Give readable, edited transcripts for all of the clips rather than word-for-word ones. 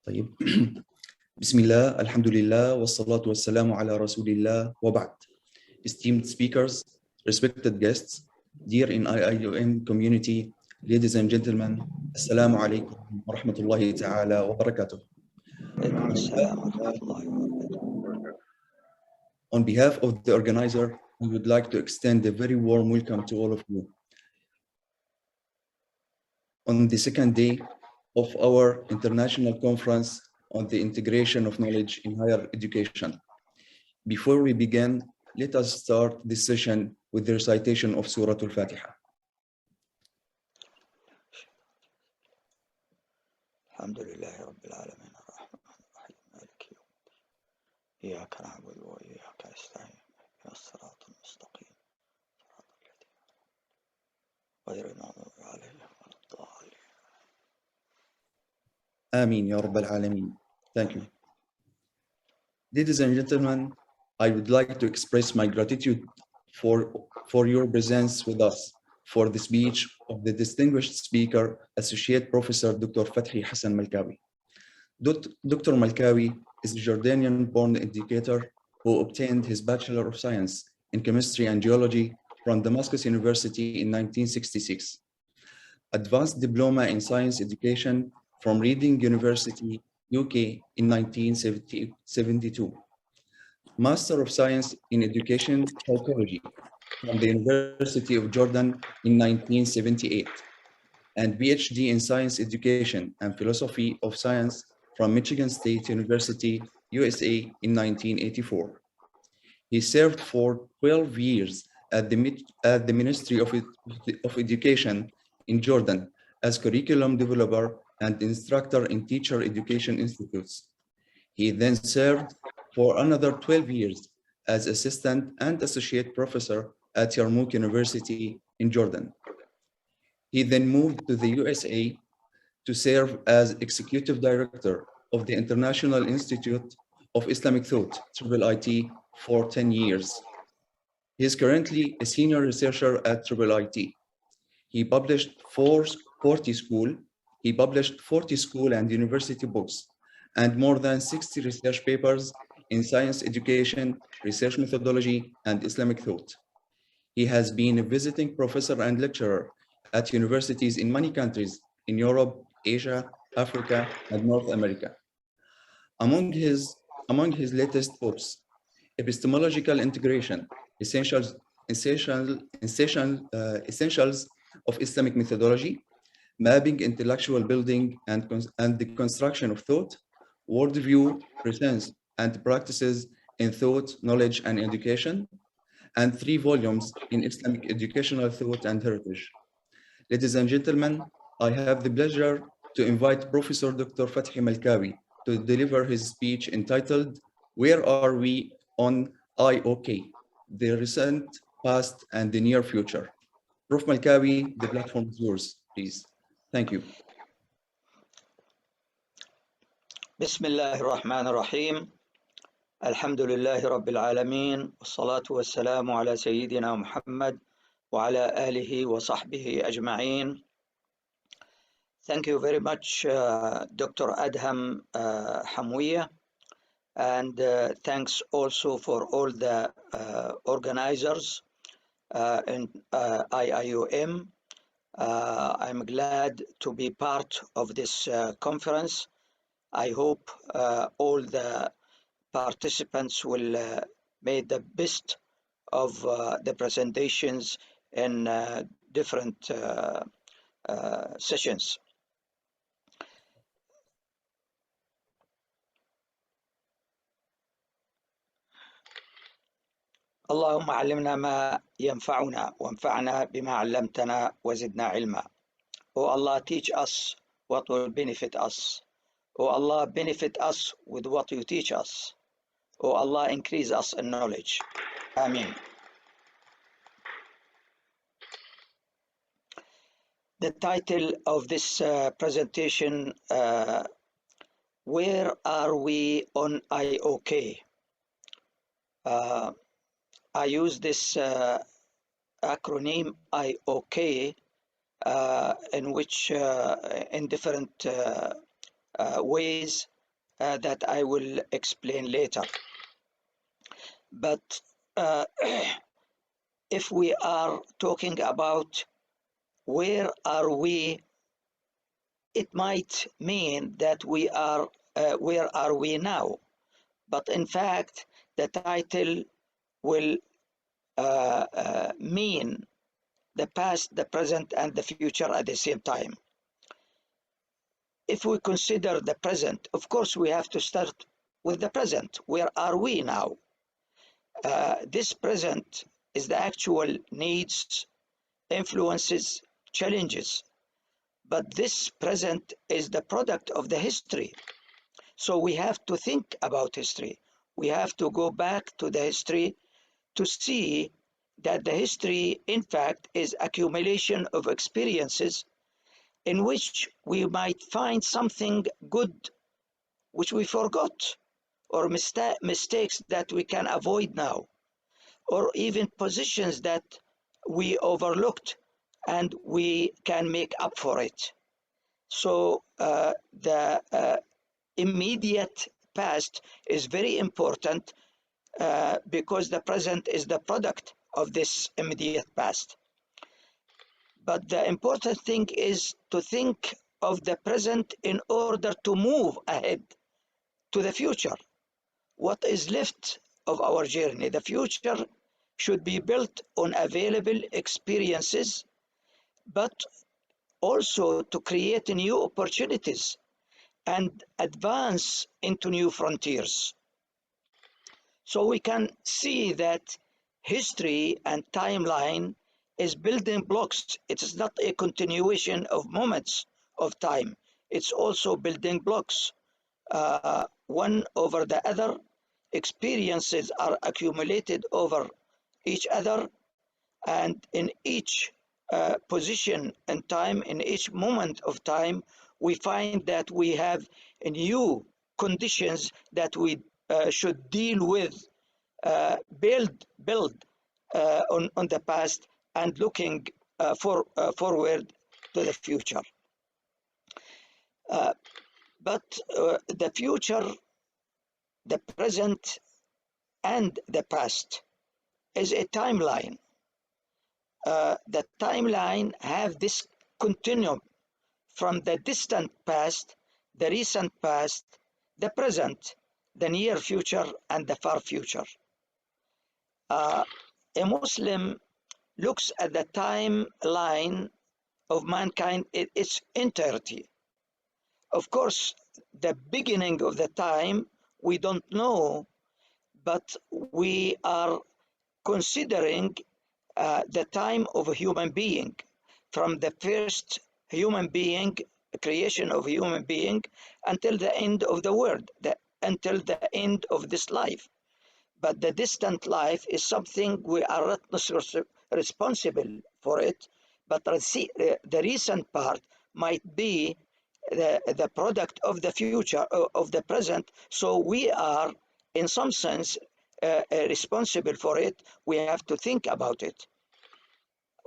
طيب بسم الله الحمد لله والصلاة والسلام على رسول الله وبعد. Esteemed speakers, respected guests, dear in IIUM community, ladies and gentlemen, Assalamu alaikum wa rahmatullahi ta'ala wa barakatuh. On behalf of the organizer, we would like to extend a very warm welcome to all of you on the second day of our international conference on the integration of knowledge in higher education. Before we begin, let us start this session with the recitation of Surah Al-Fatiha. Alhamdulillahi Rabbil Alamin Ar-Rahman Ar-Rahim Maliki Yawmiddin Iyyaka na'budu wa iyyaka nasta'in Ihdinas siratal mustaqim Ghayril maghdubi 'alayhim waladdallin. Ameen Ya Rabbal Alameen. Thank you. Ladies and gentlemen, I would like to express my gratitude for your presence with us for the speech of the distinguished speaker, Associate Professor Dr. Fathi Hasan Malkawi. Dr. Malkawi is a Jordanian-born educator who obtained his Bachelor of Science in Chemistry and Geology from Damascus University in 1966. Advanced Diploma in Science Education from Reading University, UK in 1972. Master of Science in Education Psychology from the University of Jordan in 1978, and PhD in Science Education and Philosophy of Science from Michigan State University, USA in 1984. He served for 12 years at the Ministry of Education in Jordan as curriculum developer and instructor in teacher education institutes. He then served for another 12 years as assistant and associate professor at Yarmouk University in Jordan. He then moved to the USA to serve as executive director of the International Institute of Islamic Thought, IIIT, for 10 years. He is currently a senior researcher at IIIT. He published 40 school and university books and more than 60 research papers in science education, research methodology, and Islamic thought. He has been a visiting professor and lecturer at universities in many countries in Europe, Asia, Africa, and North America. Among his latest books, Epistemological Integration, Essentials of Islamic Methodology, Mapping Intellectual Building and the Construction of Thought, Worldview, Presence, and Practices in Thought, Knowledge, and Education, and 3 volumes in Islamic Educational Thought and Heritage. Ladies and gentlemen, I have the pleasure to invite Professor Dr. Fathi Malkawi to deliver his speech entitled, Where Are We on IOK? The Recent, Past, and the Near Future. Prof. Malkawi, the platform is yours, please. Thank you. Bismillahir Rahmanir Rahim. Alhamdulillahi Rabbil Alamin. Wassalatu wassalamu ala Sayyidina Muhammad wa ala alihi wa sahbihi ajma'in. Thank you very much, Dr. Adham Hamwiya, and thanks also for all the organizers in IIUM. I'm glad to be part of this conference. I hope all the participants will make the best of the presentations in different sessions. اللهم علمنا ما ينفعنا وانفعنا بما علمتنا وزدنا علما. Oh Allah, teach us what will benefit us. Oh Allah, benefit us with what you teach us. Oh Allah, increase us in knowledge. Ameen. The title of this presentation, Where Are We on IOK? I use this acronym IOK in which in different ways that I will explain later. But if we are talking about where are we, it might mean that we are where are we now? But in fact, the title will mean the past, the present, and the future at the same time. If we consider the present, of course, we have to start with the present. Where are we now? This present is the actual needs, influences, challenges. But this present is the product of the history. So we have to think about history. We have to go back to the history to see that the history, in fact, is accumulation of experiences in which we might find something good which we forgot, or mistakes that we can avoid now, or even positions that we overlooked and we can make up for it. So the immediate past is very important because the present is the product of this immediate past. But the important thing is to think of the present in order to move ahead to the future. What is left of our journey? The future should be built on available experiences, but also to create new opportunities and advance into new frontiers. So we can see that history and timeline is building blocks. It is not a continuation of moments of time. It's also building blocks, one over the other. Experiences are accumulated over each other, and in each position and time, in each moment of time, we find that we have new conditions that we should deal with, build on the past and looking forward to the future. But the future, the present, and the past is a timeline. The timeline have this continuum from the distant past, the recent past, the present, the near future, and the far future. A Muslim looks at the timeline of mankind in its entirety. Of course, the beginning of the time we don't know, but we are considering the time of a human being, from the first human being, creation of a human being, until the end of the world, until the end of this life. But the distant life is something we are not responsible for it, but the recent part might be the product of the future, of the present. So we are, in some sense, responsible for it. We have to think about it.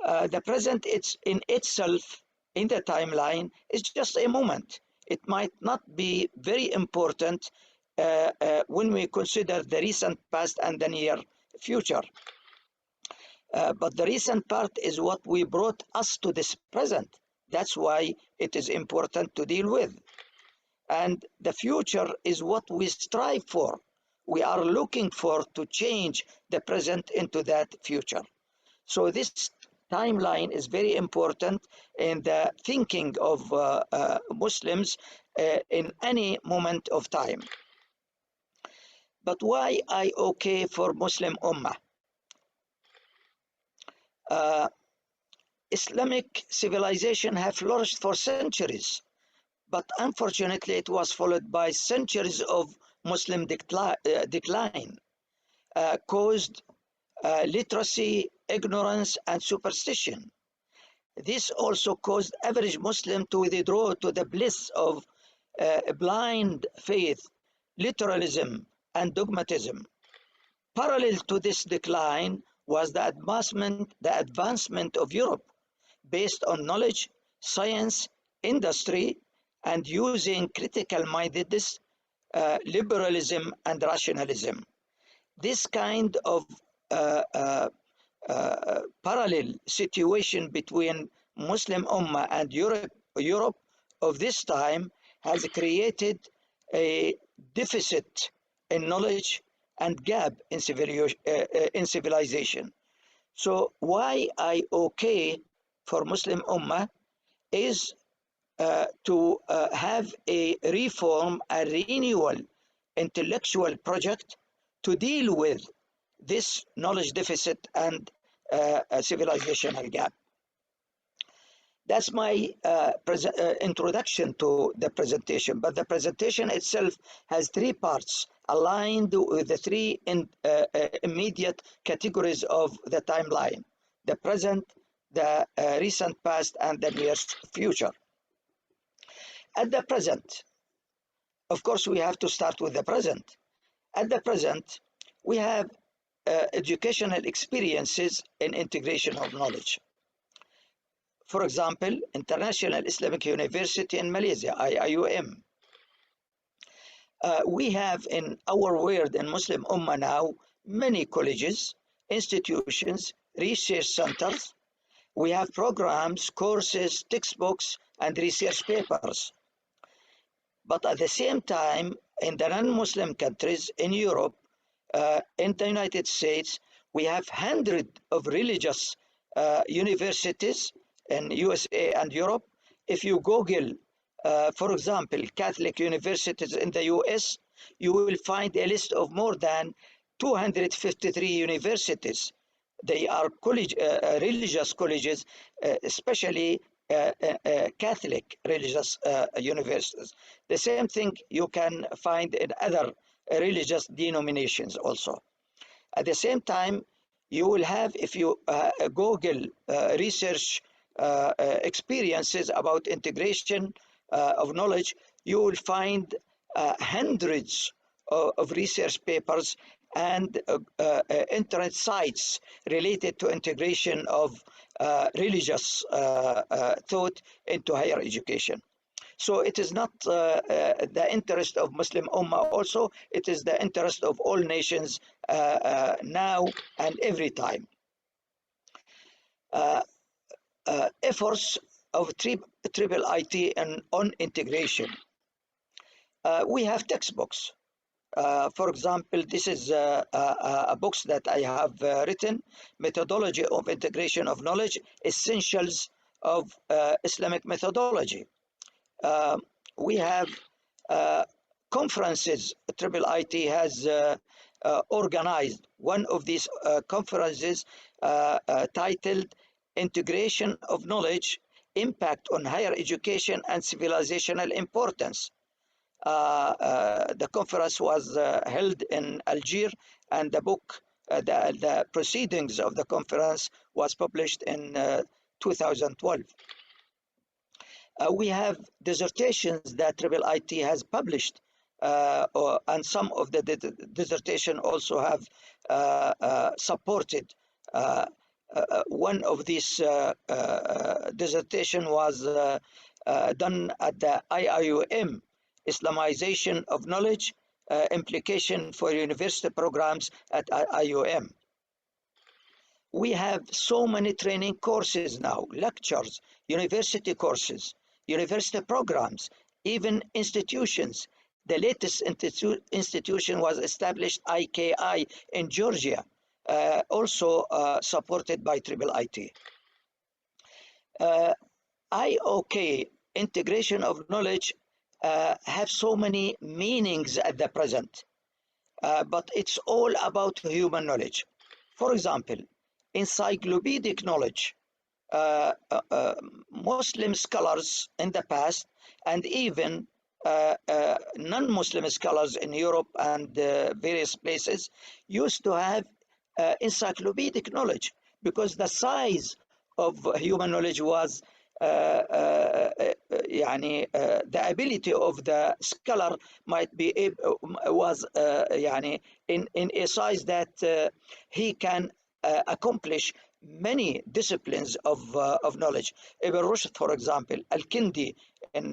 The present, it's in itself, in the timeline, is just a moment. It might not be very important when we consider the recent past and the near future. But the recent part is what we brought us to this present. That's why it is important to deal with. And the future is what we strive for. We are looking for to change the present into that future. So this timeline is very important in the thinking of Muslims in any moment of time. But why IOK for Muslim Ummah? Islamic civilization have flourished for centuries, but unfortunately it was followed by centuries of Muslim decline, caused literacy, ignorance, and superstition. This also caused average Muslim to withdraw to the bliss of blind faith, literalism, and dogmatism. Parallel to this decline was the advancement of Europe based on knowledge, science, industry, and using critical mindedness, liberalism, and rationalism. This kind of uh, uh, parallel situation between Muslim Ummah and Europe of this time has created a deficit in knowledge and gap in civilization. So why IOK for Muslim Ummah is to have a reform, a renewal intellectual project to deal with this knowledge deficit and a civilizational gap. That's my introduction to the presentation. But the presentation itself has three parts aligned with the three immediate categories of the timeline: the present, the recent past, and the near future. At the present, of course, we have to start with the present. At the present, we have educational experiences in integration of knowledge. For example, International Islamic University in Malaysia, IIUM. We have in our world in Muslim Ummah now many colleges, institutions, research centers. We have programs, courses, textbooks, and research papers. But at the same time, in the non-Muslim countries, in Europe, in the United States, we have hundreds of religious universities in USA and Europe. If you Google, for example, Catholic universities in the US, you will find a list of more than 253 universities. They are religious colleges, especially Catholic religious universities. The same thing you can find in other religious denominations also. At the same time, you will have, if you Google research experiences about integration of knowledge, you will find hundreds of research papers and internet sites related to integration of religious thought into higher education. So it is not the interest of Muslim Ummah also, it is the interest of all nations now and every time. Efforts of triple IT and on integration. We have textbooks. For example, this is a book that I have written, Methodology of Integration of Knowledge, Essentials of Islamic Methodology. We have conferences. Triple IT has organized one of these conferences titled Integration of Knowledge, Impact on Higher Education and Civilizational Importance. The conference was held in Algiers, and the book, the proceedings of the conference was published in 2012. We have dissertations that Triple IT has published, and some of the dissertation also have supported. One of these dissertation was done at the IIUM, Islamization of Knowledge, Implication for University Programs at IIUM. We have so many training courses now, lectures, university courses, university programs, even institutions. The latest institution was established, IKI, in Georgia, also supported by Triple IT. IOK, integration of knowledge, have so many meanings at the present, but it's all about human knowledge. For example, encyclopedic knowledge. Muslim scholars in the past, and even non-Muslim scholars in Europe and various places, used to have encyclopedic knowledge, because the size of human knowledge was the ability of the scholar might be was in a size that he can accomplish many disciplines of knowledge. Ibn Rushd, for example, Al-Kindi in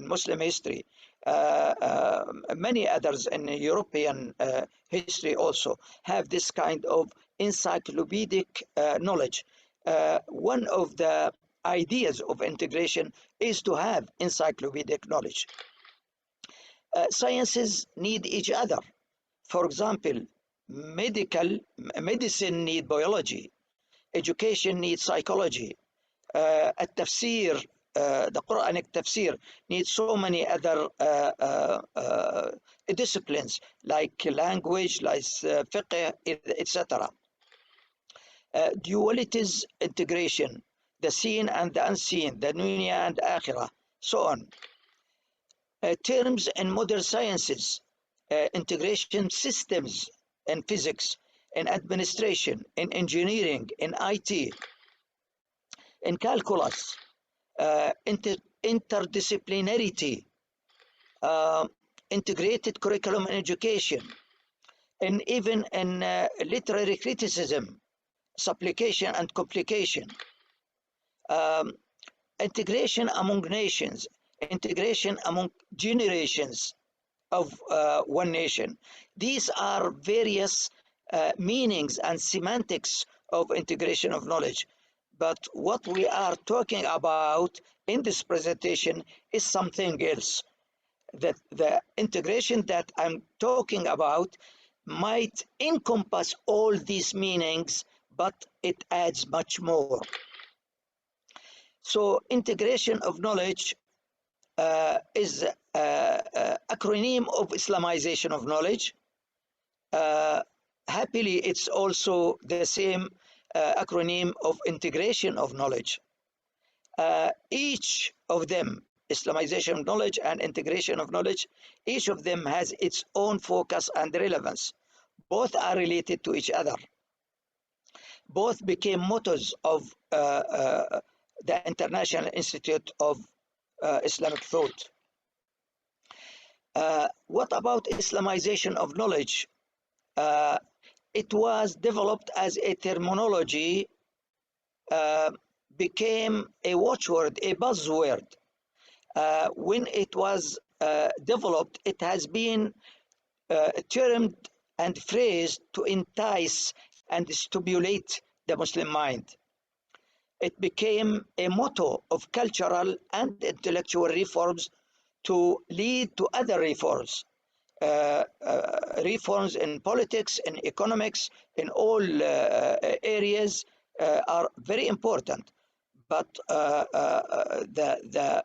Muslim history, many others in European history also have this kind of encyclopedic knowledge. One of the ideas of integration is to have encyclopedic knowledge. Sciences need each other. For example, medicine need biology, education needs psychology, التفسير, the Quranic tafsir needs so many other disciplines like language, like fiqh, etc. Dualities integration, the seen and the unseen, the dunya and akhirah, so on. Terms in modern sciences, integration systems in physics, in administration, in engineering, in IT, in calculus, interdisciplinarity, integrated curriculum in education, and even in literary criticism, supplication and complication, integration among nations, integration among generations of one nation. These are various meanings and semantics of integration of knowledge. But what we are talking about in this presentation is something else. That the integration that I'm talking about might encompass all these meanings, but it adds much more. So integration of knowledge is acronym of Islamization of knowledge. Happily, it's also the same acronym of integration of knowledge. Each of them, Islamization of knowledge and integration of knowledge, each of them has its own focus and relevance. Both are related to each other. Both became mottos of the International Institute of Islamic Thought. What about Islamization of knowledge? It was developed as a terminology, became a watchword, a buzzword. When it was developed, it has been termed and phrased to entice and stimulate the Muslim mind. It became a motto of cultural and intellectual reforms to lead to other reforms. Reforms in politics, in economics, in all areas are very important. But the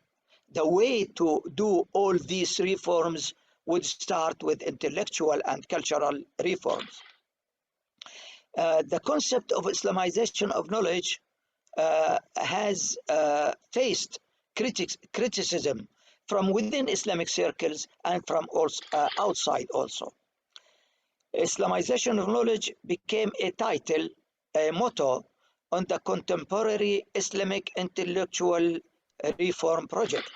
way to do all these reforms would start with intellectual and cultural reforms. The concept of Islamization of knowledge has faced criticism from within Islamic circles and from outside also. Islamization of knowledge became a title, a motto on the contemporary Islamic intellectual reform project.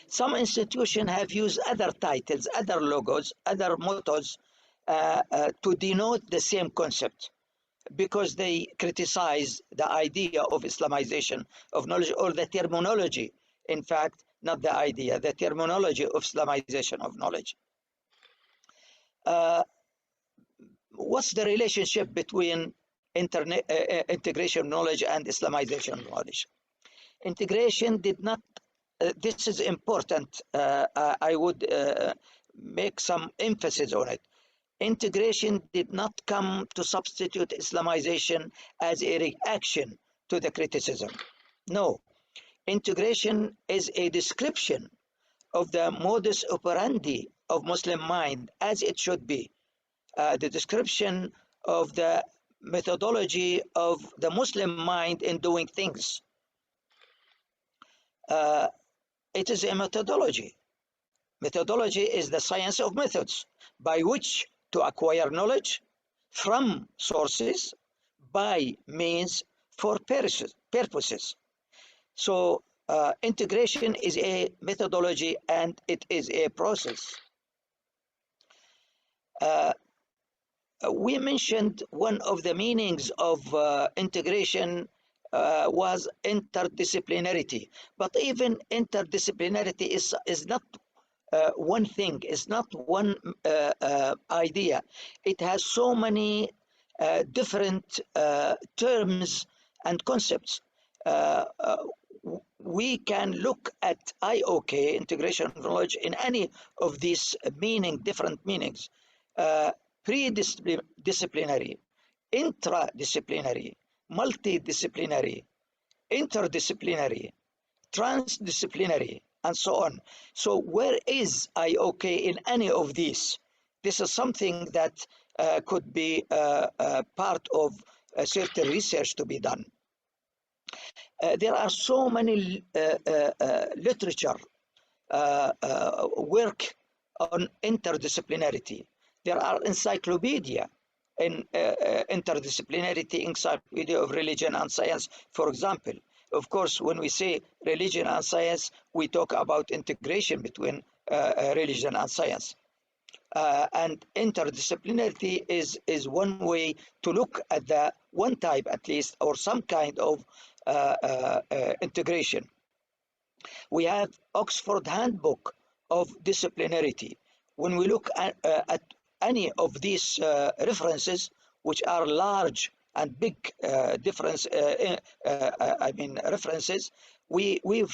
Some institutions have used other titles, other logos, other mottos to denote the same concept, because they criticize the idea of Islamization of knowledge, or the terminology, in fact, not the idea, the terminology of Islamization of knowledge. What's the relationship between integration of knowledge and Islamization of knowledge? Integration did not, this is important, I would make some emphasis on it. Integration did not come to substitute Islamization as a reaction to the criticism. No, integration is a description of the modus operandi of Muslim mind as it should be, the description of the methodology of the Muslim mind in doing things. It is a methodology. Methodology is the science of methods by which to acquire knowledge from sources by means for purposes. So integration is a methodology and it is a process. we mentioned one of the meanings of integration was interdisciplinarity, but even interdisciplinarity is not one thing, is not one idea. It has so many different terms and concepts. We can look at IOK, integration of knowledge, in any of these different meanings. Pre-disciplinary, intradisciplinary, multidisciplinary, interdisciplinary, transdisciplinary, and so on. So where is IOK in any of these? This is something that could be part of certain research to be done. There are so many literature work on interdisciplinarity. There are encyclopedia in interdisciplinarity, encyclopedia of religion and science, for example. Of course, when we say religion and science, we talk about integration between religion and science. And interdisciplinarity is one way to look at the one type, at least, or some kind of integration. We have Oxford Handbook of Disciplinarity. When we look at any of these references, which are large and big references, we'll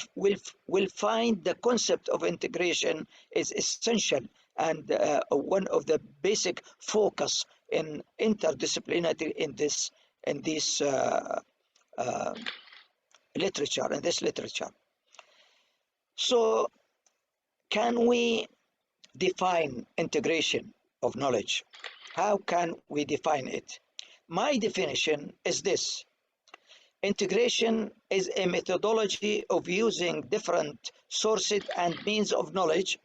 find the concept of integration is essential and one of the basic focus in interdisciplinarity in this literature. So, can we define integration of knowledge? How can we define it? My definition is this: integration is a methodology of using different sources and means of knowledge.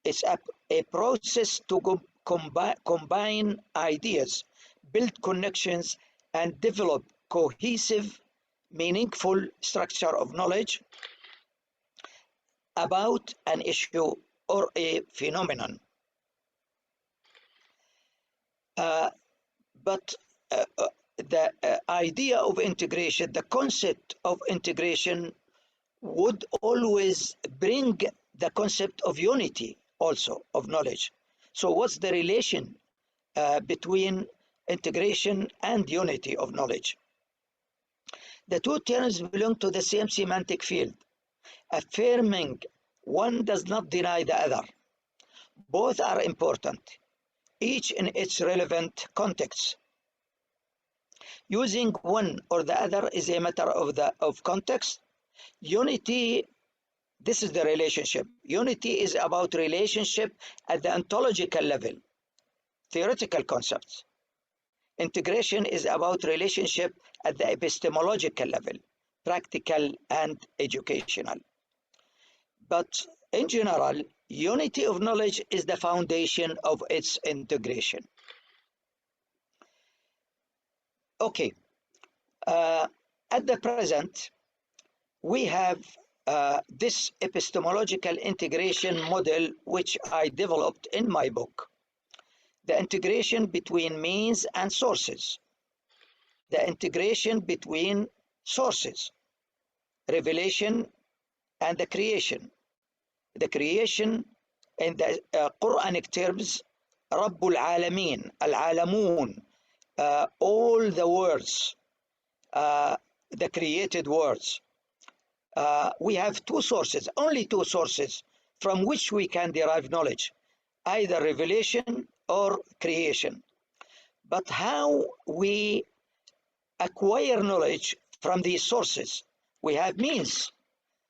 It's a process to combine ideas, build connections, and develop cohesive, meaningful structure of knowledge about an issue or a phenomenon. But the idea of integration, the concept of integration, would always bring the concept of unity also of knowledge. So what's the relation between integration and unity of knowledge? The two terms belong to the same semantic field. Affirming one does not deny the other. Both are important, each in its relevant context. Using one or the other is a matter of context. Unity, this is the relationship. Unity is about relationship at the ontological level, theoretical concepts. Integration is about relationship at the epistemological level, practical and educational. But in general, unity of knowledge is the foundation of its integration. Okay, at the present, we have this epistemological integration model which I developed in my book. The integration between means and sources. The integration between sources, revelation and the creation. The creation in the Quranic terms, Rabbul Alameen, Al-Alamun, all the words, the created words. We have two sources, only two sources from which we can derive knowledge, either revelation or creation. But how we acquire knowledge from these sources? We have means.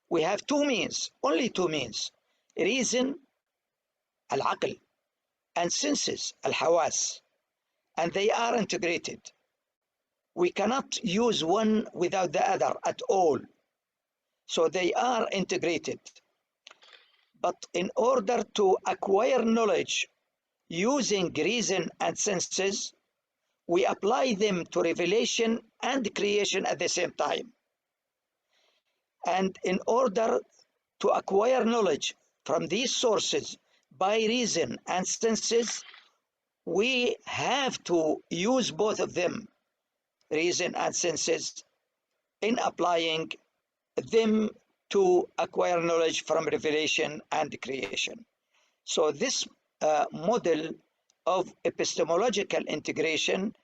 We have two means, only two means: reason, al-aql, and senses, al-hawas, and they are integrated. We cannot use one without the other at all. So they are integrated. But in order to acquire knowledge using reason and senses, we apply them to revelation and creation at the same time. And in order to acquire knowledge from these sources by reason and senses, we have to use both of them, reason and senses, in applying them to acquire knowledge from revelation and creation. So this model of epistemological integration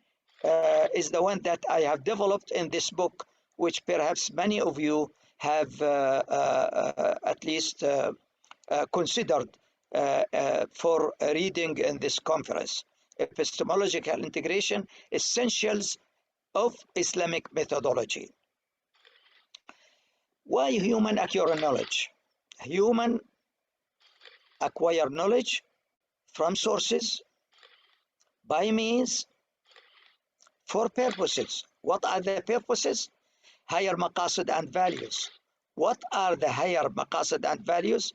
is the one that I have developed in this book, which perhaps many of you have at least considered for reading in this conference. Epistemological Integration, Essentials of Islamic Methodology. Why human acquire knowledge? Human acquire knowledge from sources, by means, for purposes. What are the purposes? Higher maqasid and values. What are the higher maqasid and values?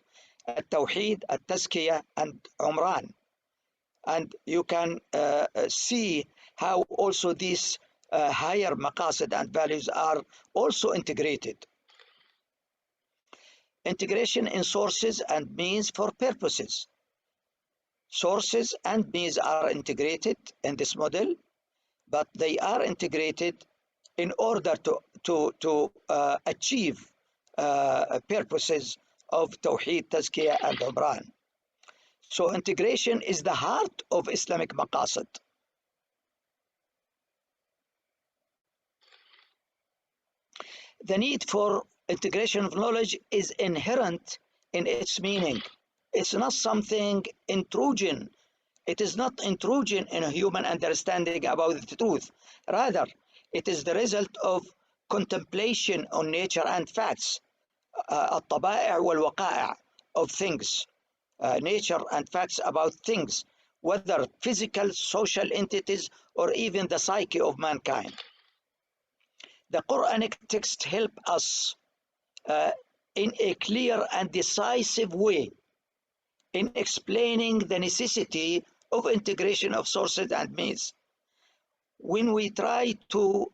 التوحيد, التزكية, and عمران. And you can see how also these higher maqasid and values are also integrated. Integration in sources and means for purposes. Sources and means are integrated in this model, but they are integrated in order to achieve purposes of Tawheed, Tazkiyah, and Umran. So integration is the heart of Islamic maqasid. The need for integration of knowledge is inherent in its meaning. It's not something intrusion. It is not intrusion in a human understanding about the truth. Rather, it is the result of contemplation on nature and facts, الطبائع والوقائع of things, nature and facts about things, whether physical, social entities, or even the psyche of mankind. The Quranic text help us in a clear and decisive way in explaining the necessity of integration of sources and means. When we try to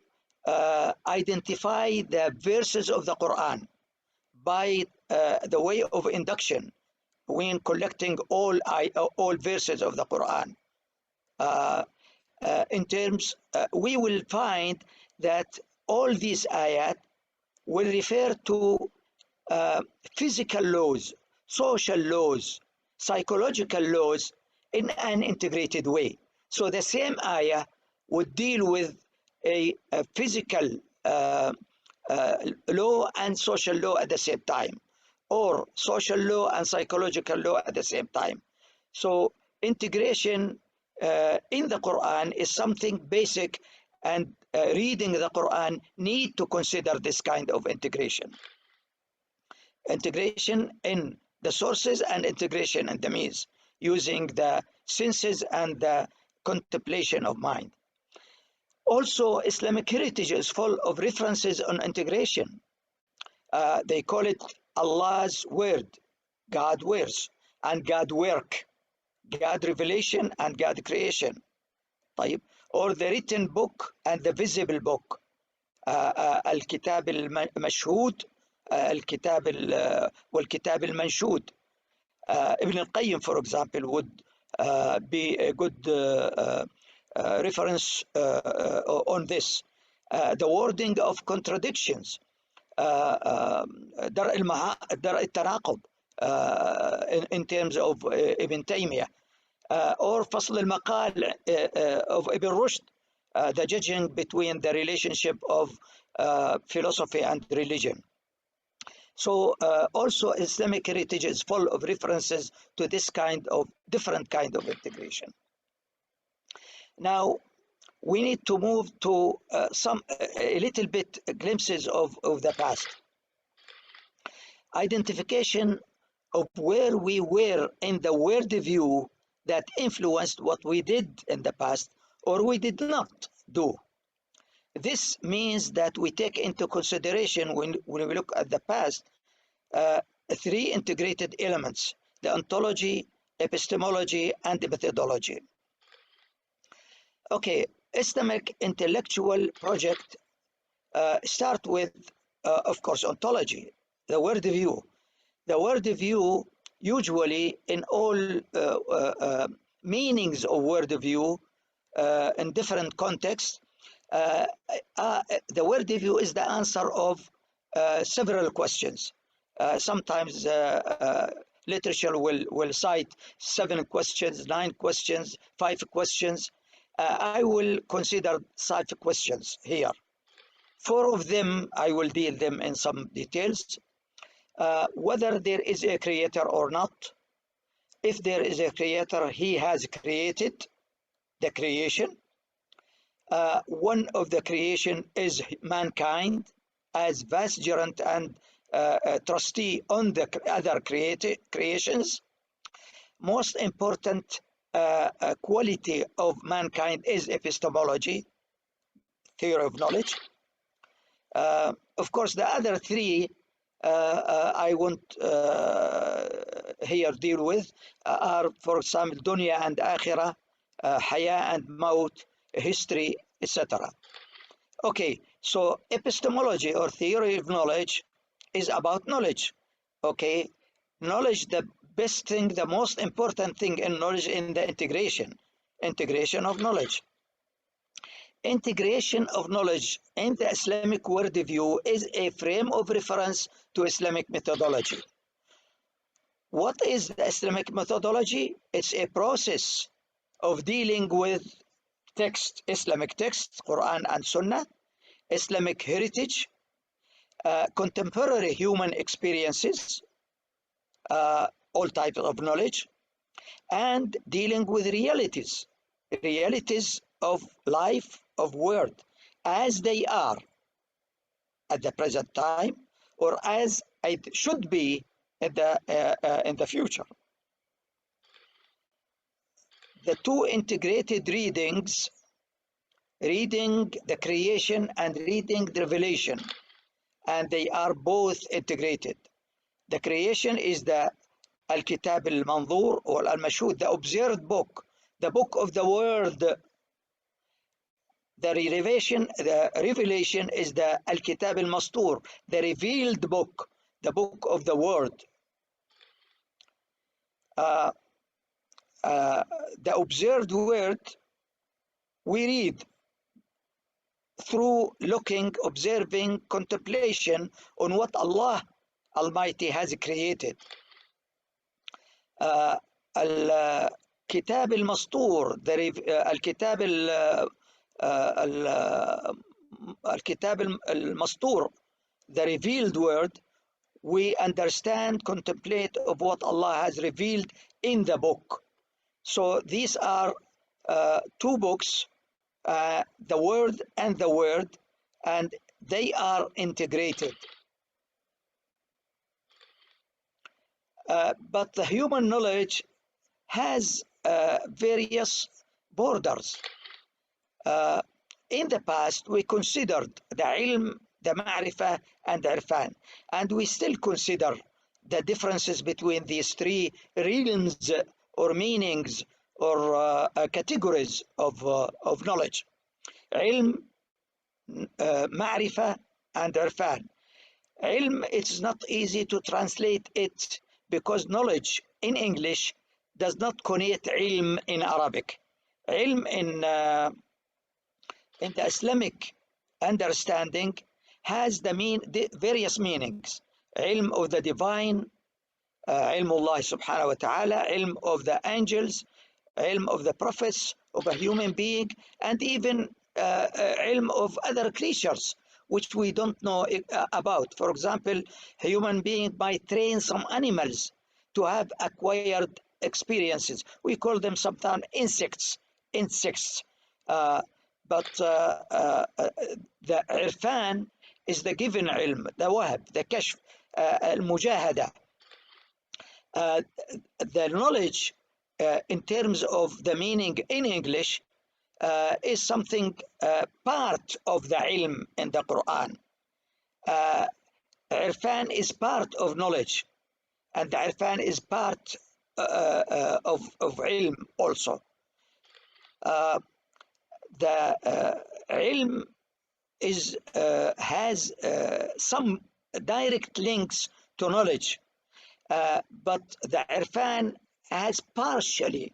identify the verses of the Quran by the way of induction, when collecting all verses of the Quran, in terms, we will find that all these ayat will refer to physical laws, social laws, psychological laws in an integrated way. So the same ayah would deal with a physical law and social law at the same time, or social law and psychological law at the same time. So integration in the Quran is something basic, and reading the Quran need to consider this kind of integration. Integration in the sources and integration in the means, using the senses and the contemplation of mind. Also, Islamic heritage is full of references on integration. They call it Allah's word, God words, and God work, God revelation and God creation. طيب. Or the written book and the visible book, الكتاب المشهود, الكتاب والكتاب المنشود. Ibn al-Qayyim, for example, would be a good reference on this. The wording of contradictions, درء التناقض in terms of Ibn Taymiyyah, or فصل المقال of Ibn Rushd, the judging between the relationship of philosophy and religion. So also Islamic heritage is full of references to this kind of different kind of integration. Now we need to move to a little bit glimpses of the past. Identification of where we were in the worldview that influenced what we did in the past or we did not do. This means that we take into consideration, when we look at the past, three integrated elements: the ontology, epistemology, and the methodology. Okay, Islamic intellectual project start with, of course, ontology, the worldview. The worldview usually in all meanings of worldview in different contexts. The worldview is the answer of several questions. Sometimes literature will cite 7 questions, 9 questions, 5 questions. I will consider 5 questions here. 4 of them, I will deal them in some details. Whether there is a creator or not. If there is a creator, he has created the creation. One of the creation is mankind as vicegerent and trustee on the other creations. Most important quality of mankind is epistemology, theory of knowledge. Of course, the other 3 I won't here deal with are, for example, dunya and akhirah, haya and maut, history, etc. Okay, so epistemology or theory of knowledge is about knowledge. Okay, knowledge, the best thing, the most important thing in knowledge in the integration of knowledge. Integration of knowledge in the Islamic worldview is a frame of reference to Islamic methodology. What is the Islamic methodology? It's a process of dealing with text, Islamic texts, Quran and Sunnah, Islamic heritage, contemporary human experiences, all types of knowledge, and dealing with realities of life, of world, as they are at the present time, or as it should be in the future. The 2 integrated readings, reading the creation and reading the revelation, and they are both integrated. The creation is the Al-Kitab al-Manzur or al-Mashhud, the observed book, the book of the world. The revelation is the Al-Kitab al-Mastur, the revealed book, the book of the word. The observed word we read through looking, observing, contemplation on what Allah Almighty has created. Al-Kitab al-Mastur, Al-Kitab Al-Kitab al-Mastur, the revealed word, we understand, contemplate of what Allah has revealed in the book. So these are 2 books, the word and the word, and they are integrated. But the human knowledge has various borders. In the past, we considered the ilm, the ma'rifah, and the irfan, and we still consider the differences between these 3 realms or meanings or categories of knowledge: ilm, ma'rifah, and irfan. Ilm, it's not easy to translate it because knowledge in English does not connect ilm in Arabic. Ilm in the Islamic understanding has the various meanings. Ilm of the divine, ilm Allah subhanahu wa ta'ala, ilm of the angels, ilm of the prophets, of a human being, and even ilm of other creatures which we don't know about. For example, a human being might train some animals to have acquired experiences. We call them sometimes insects. But the irfan is the given ilm, the wahab, the kashf, al-mujahada. The knowledge in terms of the meaning in English is something part of the ilm in the Quran. Irfan is part of knowledge, and the irfan is part of ilm also. The ilm has some direct links to knowledge, but the irfan has partially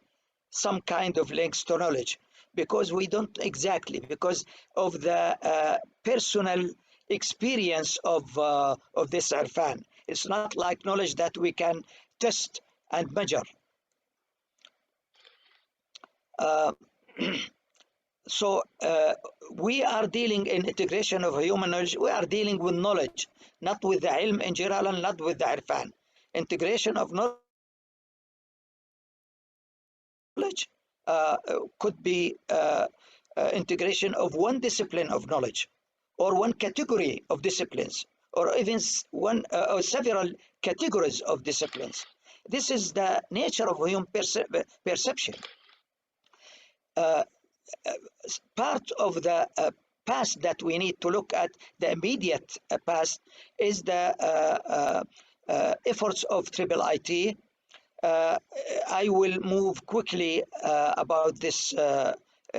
some kind of links to knowledge, because we don't exactly, because of the personal experience of this irfan. It's not like knowledge that we can test and measure. So we are dealing in integration of human knowledge. We are dealing with knowledge, not with the ilm in general, and not with the irfan. Integration of knowledge could be integration of one discipline of knowledge, or one category of disciplines, or even one or several categories of disciplines. This is the nature of human perception. Part of the past that we need to look at, the immediate past, is the efforts of Triple IT. I will move quickly about this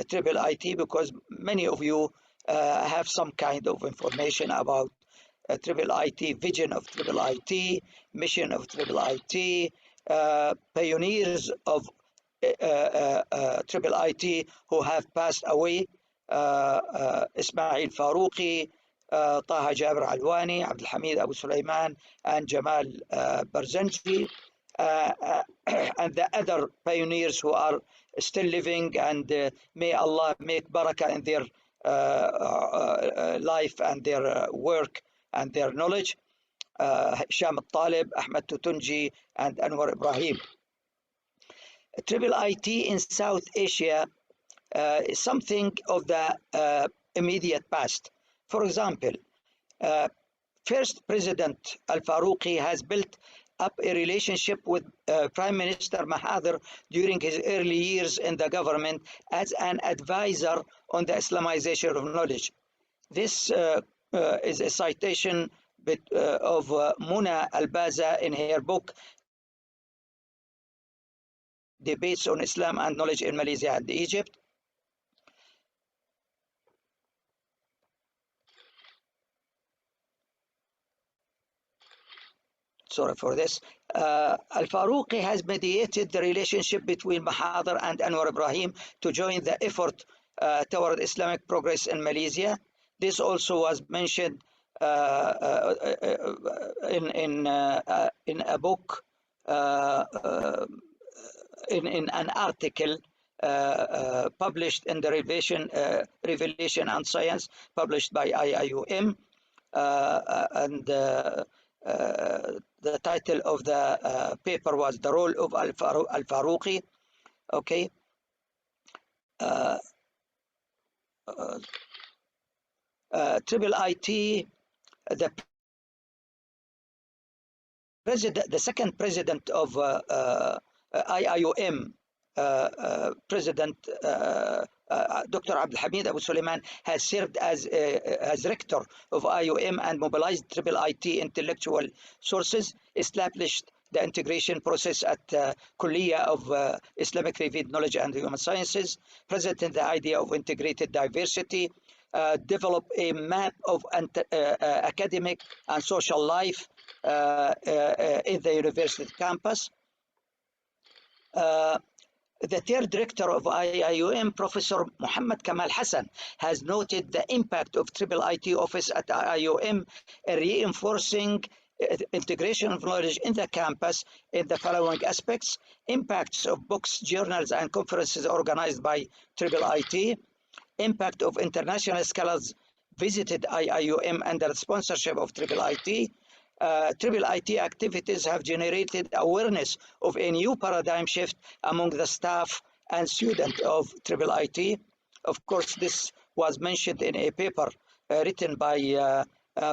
Triple IT, because many of you have some kind of information about Triple IT, vision of Triple IT, mission of Triple IT, pioneers of Triple IT who have passed away: Ismail Farouqi, Taha Jabir Alwani, Abdul Hamid Abu Sulaiman, and Jamal Barzanji, and the other pioneers who are still living, and may Allah make barakah in their life and their work and their knowledge. Hisham Al-Talib, Ahmed Tutunji, and Anwar Ibrahim. Triple IT in South Asia is something of the immediate past. For example, first President Al-Farouqi has built up a relationship with Prime Minister Mahathir during his early years in the government as an advisor on the Islamization of knowledge. This is a citation of Muna Al-Baza in her book Debates on Islam and Knowledge in Malaysia and Egypt. Sorry for this. Al-Farouqi has mediated the relationship between Mahathir and Anwar Ibrahim to join the effort toward Islamic progress in Malaysia. This also was mentioned in a book, in an article published in the Revelation and Science, published by IIUM, and the title of the paper was The Role of Al-Farouqi. Okay. Triple IT, the second president of IIUM, President Dr. Abdul Hamid Abu Sulaiman, has served as rector of IOM and mobilized Triple IT intellectual sources, established the integration process at Kulliya of Islamic Revealed Knowledge and Human Sciences, presented the idea of integrated diversity, developed a map of academic and social life in the university campus. The third director of IIUM, Professor Muhammad Kamal Hasan, has noted the impact of Triple IT office at IIUM in reinforcing integration of knowledge in the campus in the following aspects: impacts of books, journals, and conferences organized by Triple IT, impact of international scholars visited IIUM under the sponsorship of Triple IT. Triple IT activities have generated awareness of a new paradigm shift among the staff and students of Triple IT. Of course, this was mentioned in a paper written by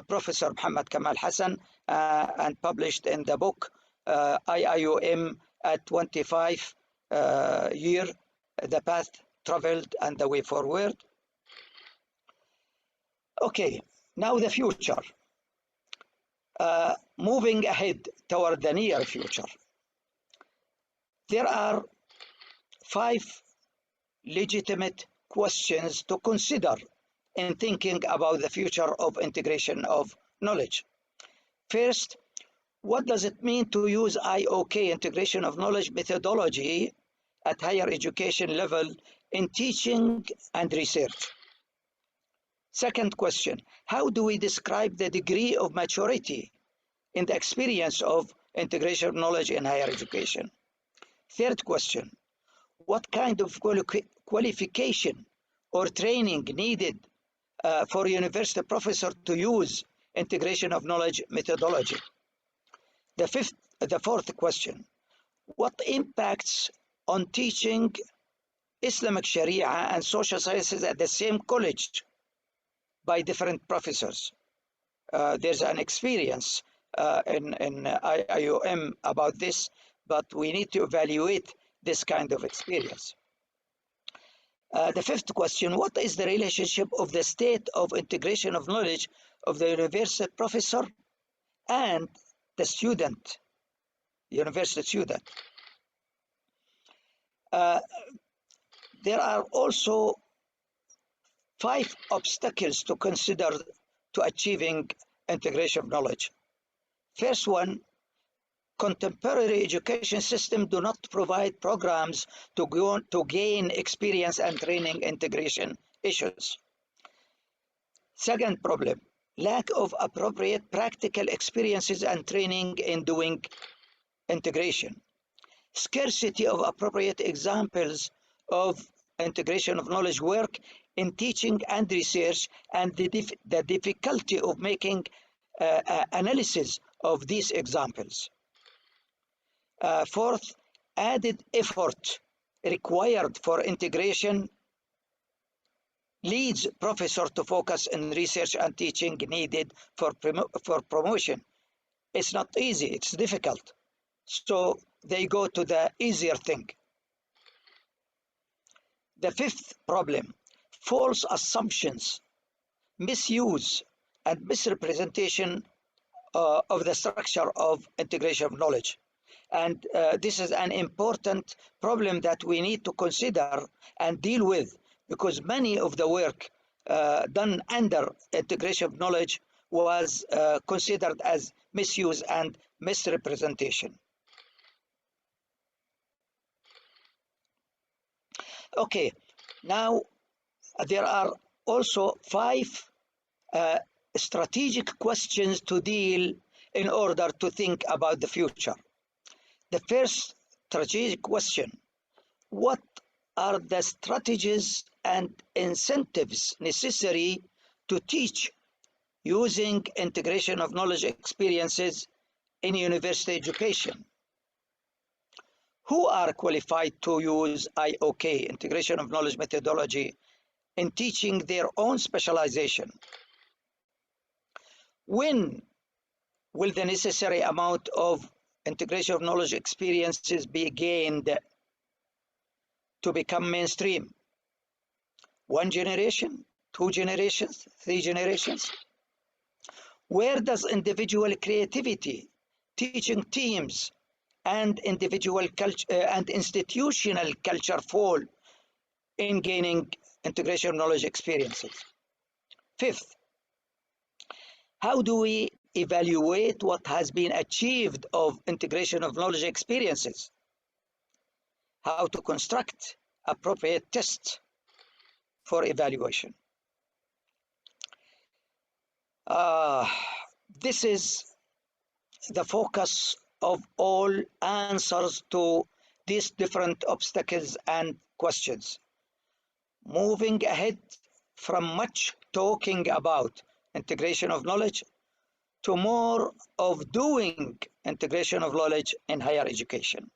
Professor Muhammad Kamal Hasan and published in the book IIUM at 25 year, the path traveled and the way forward. Okay, now the future. Moving ahead toward the near future, there are 5 legitimate questions to consider in thinking about the future of integration of knowledge. First, what does it mean to use IOK, integration of knowledge methodology, at higher education level in teaching and research? Second question, how do we describe the degree of maturity in the experience of integration of knowledge in higher education? Third question, what kind of qualification or training needed for a university professor to use integration of knowledge methodology? The fourth question, what impacts on teaching Islamic Sharia and social sciences at the same college by different professors? There's an experience in IOM about this, but we need to evaluate this kind of experience. The fifth question, what is the relationship of the state of integration of knowledge of the university professor and the student, university student? There are also 5 obstacles to consider to achieving integration of knowledge. First one, contemporary education systems do not provide programs to gain experience and training integration issues. Second problem, lack of appropriate practical experiences and training in doing integration. Scarcity of appropriate examples of integration of knowledge work in teaching and research, and the difficulty of making analysis of these examples. Fourth, added effort required for integration leads professors to focus on research and teaching needed for promotion. It's not easy, it's difficult. So they go to the easier thing. The fifth problem, false assumptions, misuse, and misrepresentation of the structure of integration of knowledge. And this is an important problem that we need to consider and deal with, because many of the work done under integration of knowledge was considered as misuse and misrepresentation. Okay, now there are also 5 strategic questions to deal in order to think about the future. The first strategic question, what are the strategies and incentives necessary to teach using integration of knowledge experiences in university education? Who are qualified to use IOK, integration of knowledge methodology, in teaching their own specialization? When will the necessary amount of integration of knowledge experiences be gained to become mainstream? 1 generation, 2 generations, 3 generations? Where does individual creativity, teaching teams, and individual culture and institutional culture fall in gaining integration of knowledge experiences? Fifth, how do we evaluate what has been achieved of integration of knowledge experiences? How to construct appropriate tests for evaluation? This is the focus of all answers to these different obstacles and questions. Moving ahead from much talking about integration of knowledge to more of doing integration of knowledge in higher education.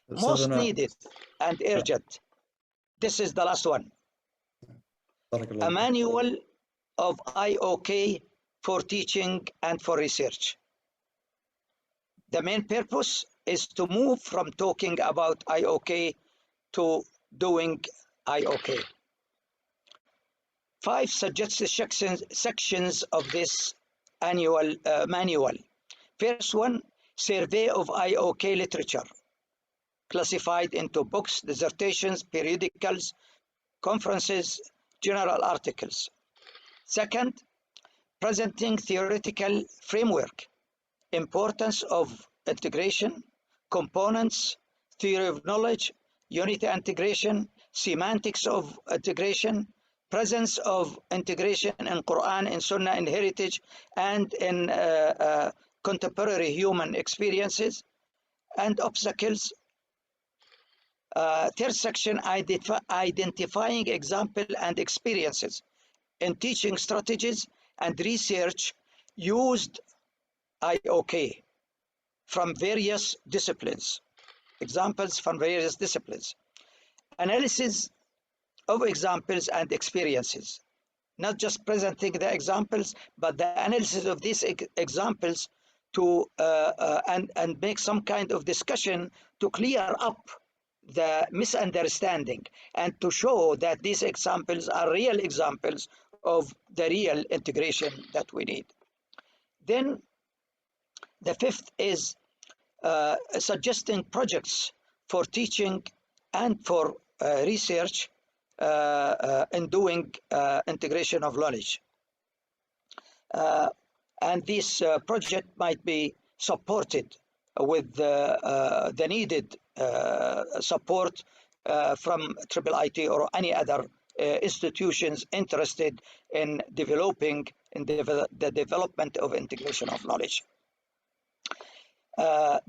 Most needed and urgent. This is the last one. A manual of IOK for teaching and for research. The main purpose is to move from talking about IOK to doing IOK. 5 suggested sections of this annual manual. First one, survey of IOK literature, classified into books, dissertations, periodicals, conferences, general articles. Second, presenting theoretical framework, importance of integration, components, theory of knowledge, unity integration, semantics of integration, presence of integration in Quran, in Sunnah, in heritage, and in contemporary human experiences, and obstacles. Third section, identifying example and experiences in teaching strategies and research used IOK from various disciplines. Examples from various disciplines. Analysis of examples and experiences. Not just presenting the examples, but the analysis of these examples to and make some kind of discussion to clear up the misunderstanding and to show that these examples are real examples of the real integration that we need. Then the fifth is suggesting projects for teaching and for research in doing integration of knowledge. And this project might be supported with the needed support from IIIT or any other institutions interested in developing the development of integration of knowledge.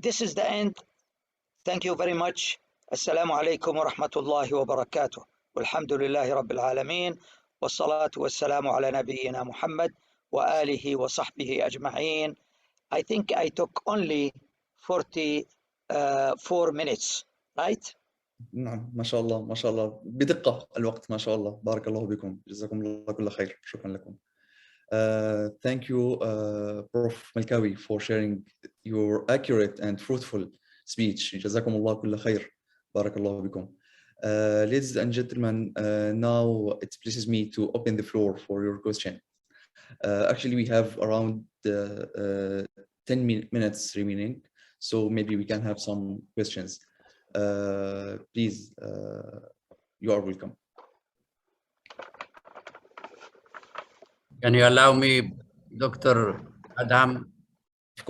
This is the end. Thank you very much. Assalamu alaikum wa rahmatullahi wa barakatuh. Walhamdulillahi rabbil alameen. Wassalatu wassalamu ala nabiyyina Muhammad wa alihi wa sahbihi ajma'een. I think I took only 44 minutes, right? نعم ما شاء الله ما شاء الله بدقة الوقت ما شاء الله بارك الله بكم جزاكم الله كل خير شكرا لكم. Thank you Prof Malkawi for sharing your accurate and fruitful speech. جزاكم الله كل خير بارك الله بكم. Ladies and gentlemen, now it pleases me to open the floor for your question. Actually, we have around 10 minutes remaining, so maybe we can have some questions. Please, you are welcome. Can you allow me, Dr. Adam? Of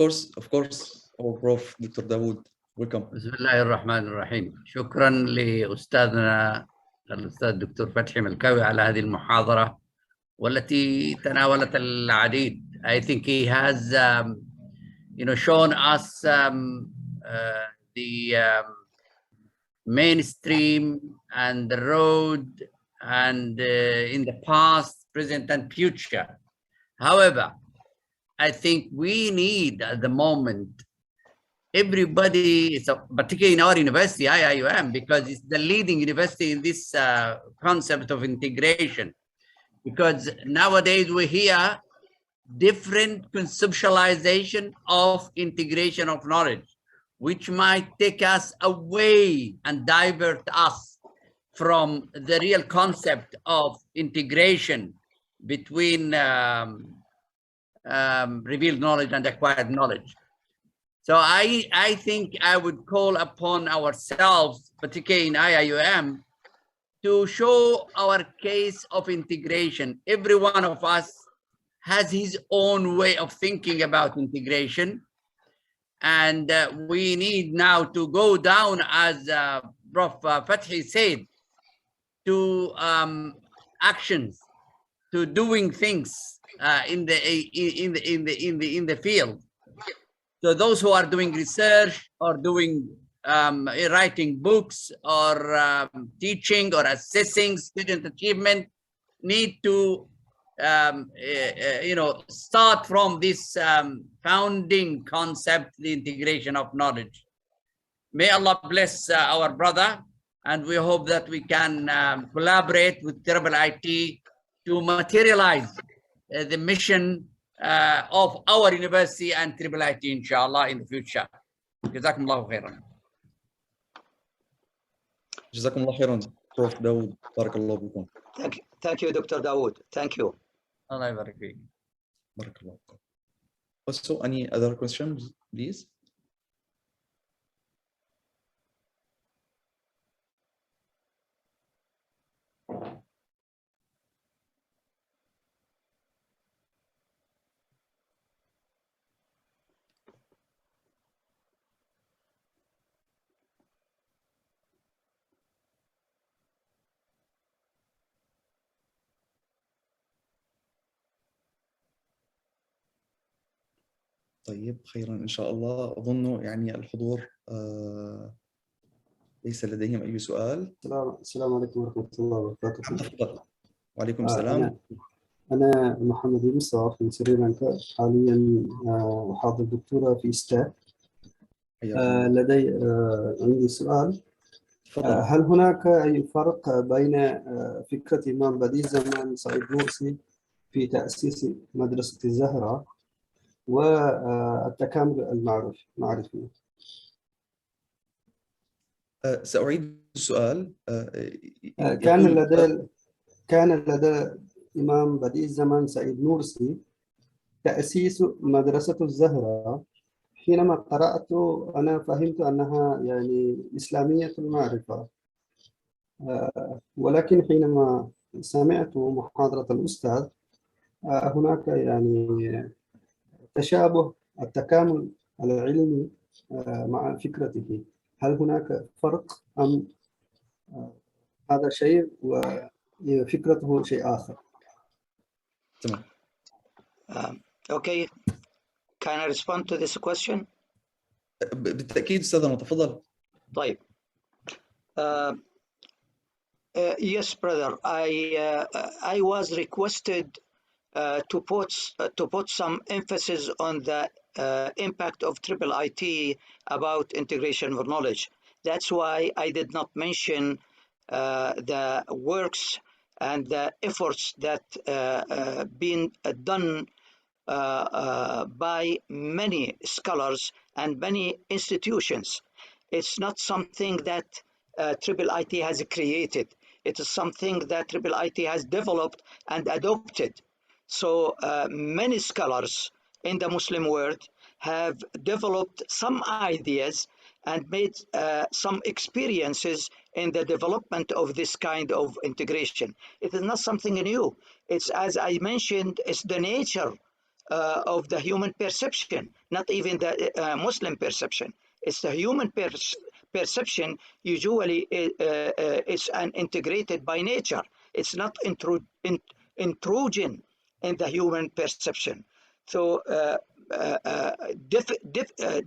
course, our Prof. Dr. Dawood, welcome. بسم الله الرحمن الرحيم. شكرا لأستاذنا الأستاذ دكتور فتحي ملكاوي على هذه المحاضرة والتي تناولت العديد. I think he has shown us the mainstream and the road and in the past, present and future. However, I think we need at the moment everybody, particularly in our university, IIUM, because it's the leading university in this concept of integration. Because nowadays we hear different conceptualization of integration of knowledge, which might take us away and divert us from the real concept of integration between revealed knowledge and acquired knowledge. So I think I would call upon ourselves, particularly in IIUM, to show our case of integration. Every one of us has his own way of thinking about integration. And we need now to go down, as Prof. Fathi said, to actions, to doing things in the field. So those who are doing research or doing writing books or teaching or assessing student achievement need to start from this founding concept, the integration of knowledge. May Allah bless our brother, and we hope that we can collaborate with IIIT to materialize the mission of our university and IIIT, inshallah, in the future. جزاكم الله خيرا. جزاكم الله خيرا Prof. Dawood. بارك الله بكم. Thank you, Dr. Dawood. Thank you. الله يبارك فيك. بارك الله بكم. Also, any other questions, please? طيب خيرا إن شاء الله. أظن يعني الحضور ليس لديهم أي سؤال. السلام عليكم ورحمة الله وبركاته. تفضل. وعليكم السلام. أنا محمد يوسف من سريلانكا، حاليا أحاضر دكتوراه في ستات. عندي سؤال. هل هناك أي فرق بين فكرة إمام بديع الزمان سعيد نورسي في تأسيس مدرسة الزهراء والتكامل المعرفي؟ سأعيد السؤال. كان لدى إمام بديع الزمان سعيد نورسي تأسيس مدرسة الزهراء. حينما قرأت أنا فهمت أنها يعني إسلامية المعرفة، ولكن حينما سمعت محاضرة الأستاذ هناك يعني تشابه التكامل العلمي مع فكرته. هل هناك فرق أم هذا شيء وفكرته شيء آخر؟ تمام. Okay, can I respond to this question? بالتأكيد أستاذنا، تفضل. طيب. Yes, brother. I was requested to put some emphasis on the impact of triple IT about integration of knowledge. That's why I did not mention the works and the efforts that been done by many scholars and many institutions. It's not something that triple IT has created. It is something that triple IT has developed and adopted. So many scholars in the Muslim world have developed some ideas and made some experiences in the development of this kind of integration. It is not something new. It's, as I mentioned, it's the nature of the human perception, not even the Muslim perception. It's the human perception usually is an integrated by nature. It's not intrusion in the human perception. So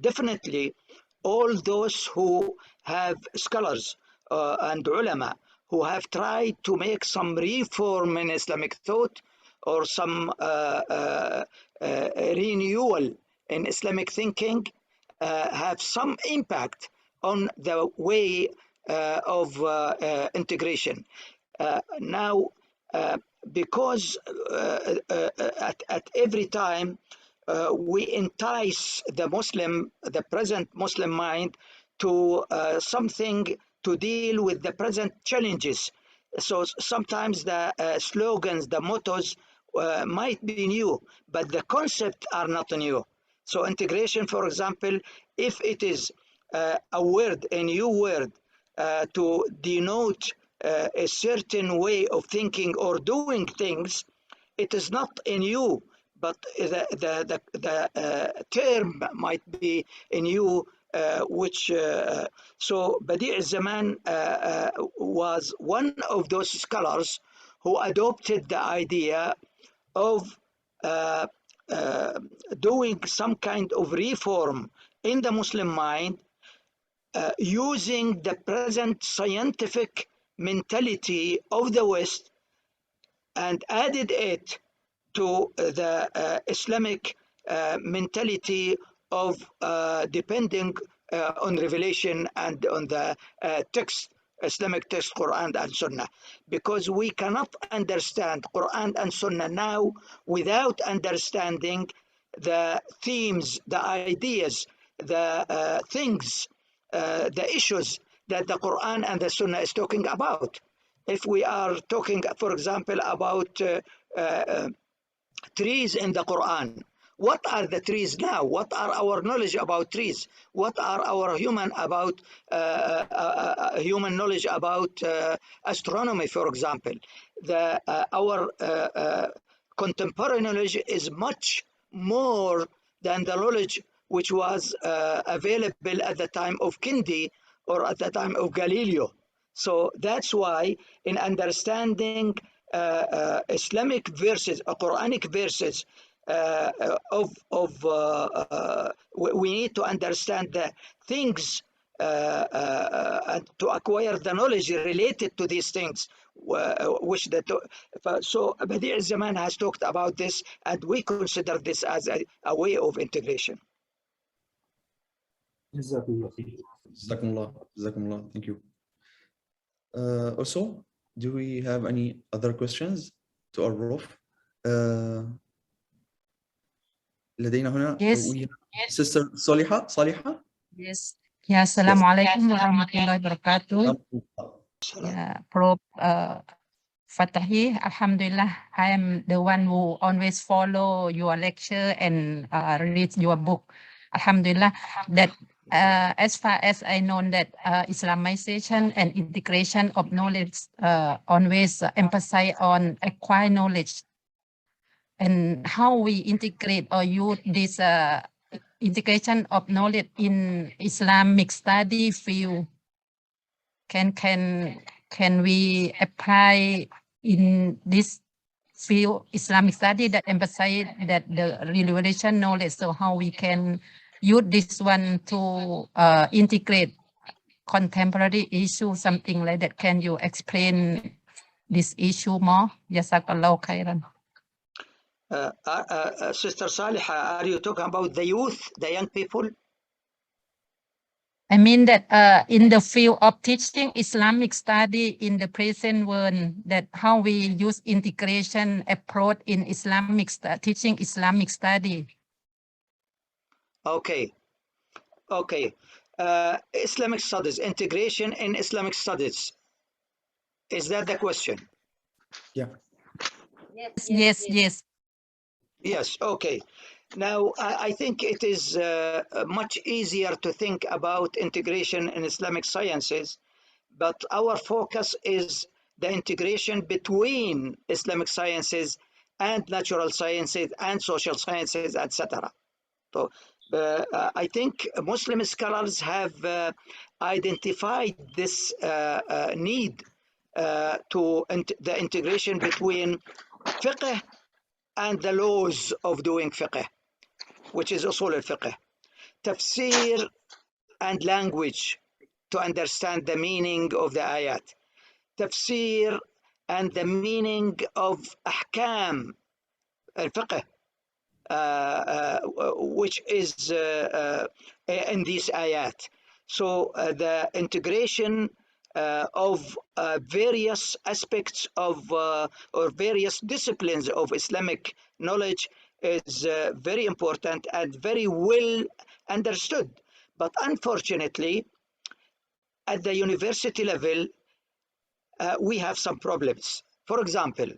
definitely all those who have scholars and ulama who have tried to make some reform in Islamic thought or some renewal in Islamic thinking have some impact on the way of integration. Now, because at every time we entice the present Muslim mind to something to deal with the present challenges. So sometimes the slogans, the mottos might be new, but the concepts are not new. So integration, for example, if it is a word, a new word to denote a certain way of thinking or doing things, it is not a new, but the term might be a new, which so Badi' al-Zaman was one of those scholars who adopted the idea of doing some kind of reform in the Muslim mind using the present scientific mentality of the West and added it to the Islamic mentality of depending on revelation and on the text, Islamic text, Quran and Sunnah, because we cannot understand Quran and Sunnah now without understanding the themes, the ideas, the things, the issues that the Quran and the Sunnah is talking about. If we are talking, for example, about trees in the Quran, what are the trees now? What are our knowledge about trees? What are our human knowledge about astronomy, for example? Our contemporary knowledge is much more than the knowledge which was available at the time of Kindi or at the time of Galileo. So that's why in understanding Islamic verses, Quranic verses, we need to understand the things and to acquire the knowledge related to these things, which so Badi' al-Zaman has talked about this, and we consider this as a way of integration. جزاكم الله خير. Jazakumullah. Thank you. Also, do we have any other questions to our Prof? لدينا هنا Yes. Sister صالحة. Yes. Ya, Assalamualaikum warahmatullahi wabarakatuh. Yeah, Prof. Fathi, Alhamdulillah, I am the one who always follow your lecture and read your book. Alhamdulillah, that as far as I know that Islamization and integration of knowledge always emphasize on acquire knowledge and how we integrate or use this integration of knowledge in Islamic study field. Can we apply in this field Islamic study that emphasize that the revelation knowledge? So how we can use this one to integrate contemporary issue, something like that? Can you explain this issue more? Jazakallahu khairan. Sister Saliha, are you talking about the youth, the young people? I mean that in the field of teaching Islamic study in the present world, that how we use integration approach in Islamic teaching Islamic study. Okay. Islamic studies, integration in Islamic studies. Is that the question? Yeah. Yes. Yes, okay. Now, I think it is much easier to think about integration in Islamic sciences, but our focus is the integration between Islamic sciences and natural sciences and social sciences, etc. So, I think Muslim scholars have identified this need to the integration between fiqh and the laws of doing fiqh, which is usul al-fiqh, tafsir and language to understand the meaning of the ayat, tafsir and the meaning of ahkam al-fiqh, which is in these ayat. So the integration of various aspects of or various disciplines of Islamic knowledge is very important and very well understood. But unfortunately, at the university level, we have some problems. For example,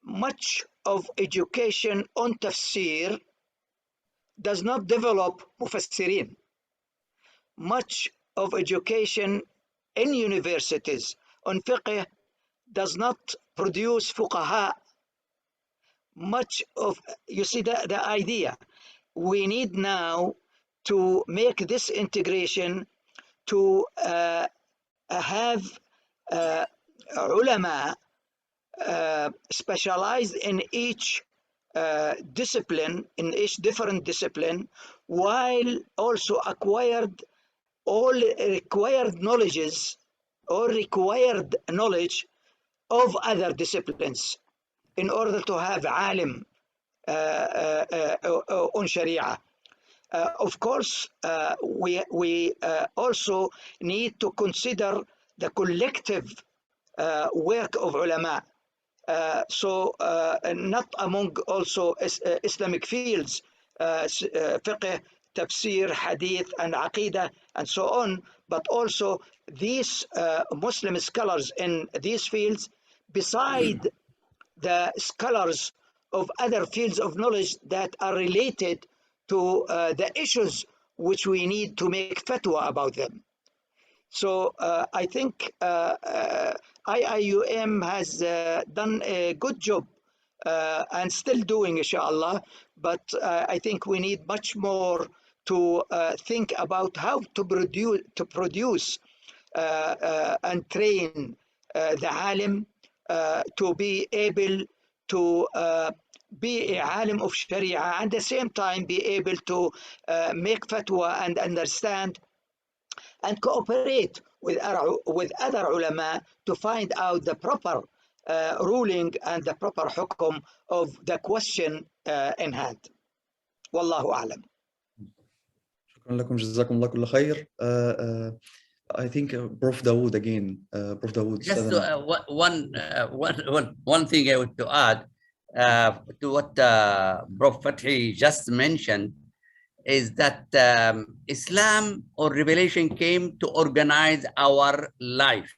much of education on tafsir does not develop mufassirin. Much of education in universities on fiqh does not produce fuqaha. Much of, you see the idea, we need now to make this integration to have ulama specialized in each discipline, in each different discipline, while also acquired all required knowledges or required knowledge of other disciplines in order to have alim on sharia. Of course, we also need to consider the collective work of ulama. So not among also Islamic fields, fiqh, tafsir, hadith, and aqidah, and so on, but also these Muslim scholars in these fields, beside the scholars of other fields of knowledge that are related to the issues which we need to make fatwa about them. So I think IIUM has done a good job and still doing, inshallah, but I think we need much more to think about how to produce and train the alim to be able to be a alim of Sharia, and at the same time be able to make fatwa and understand and cooperate with other ulama to find out the proper ruling and the proper hukum of the question in hand. Wallahu a'lam. شكرا لكم جزاكم الله كل خير. I think Prof. Dawood again. Prof. Dawood. Just one thing I want to add to what Prof. Fathi just mentioned is that Islam or revelation came to organize our life.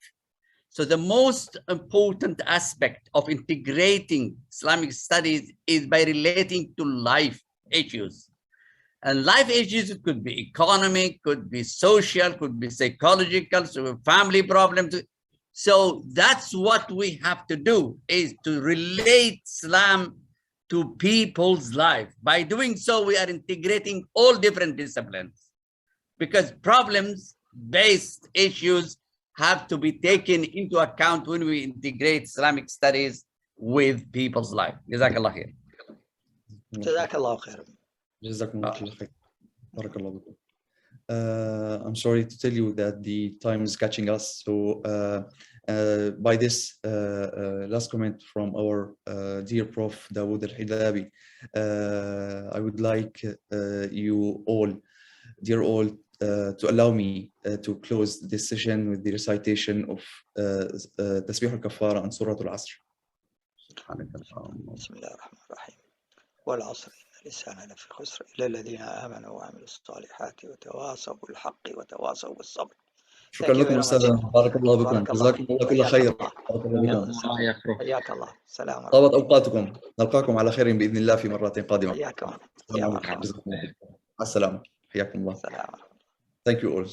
So the most important aspect of integrating Islamic studies is by relating to life issues. And life issues could be economic, could be social, could be psychological, so family problems. So that's what we have to do, is to relate Islam to people's life. By doing so, we are integrating all different disciplines, because problems-based issues have to be taken into account when we integrate Islamic studies with people's life. Jazakallah khair. Jazakallah khair. جزاكم الله خير. بارك الله بكم. I'm sorry to tell you that the time is catching us. So by this last comment from our dear Prof. Dawood Al-Hilabi, I would like you all, dear all, to allow me to close this session with the recitation of Tasbih al-Kafara and Surah Al-Asr. Bismillah ar-Rahman ar-Rahim. Wal Asr. الإنسان لفي خسر إلا الذين آمنوا وعملوا الصالحات وتواصوا بالحق وتواصوا بالصبر. شكرا لكم أستاذ. بارك الله بكم. جزاكم الله كل خير. حياك الله. سلام. طابت أوقاتكم. نلقاكم على خير بإذن الله في مرات قادمة. حياكم. مع السلامة. حياكم الله. Thank you all.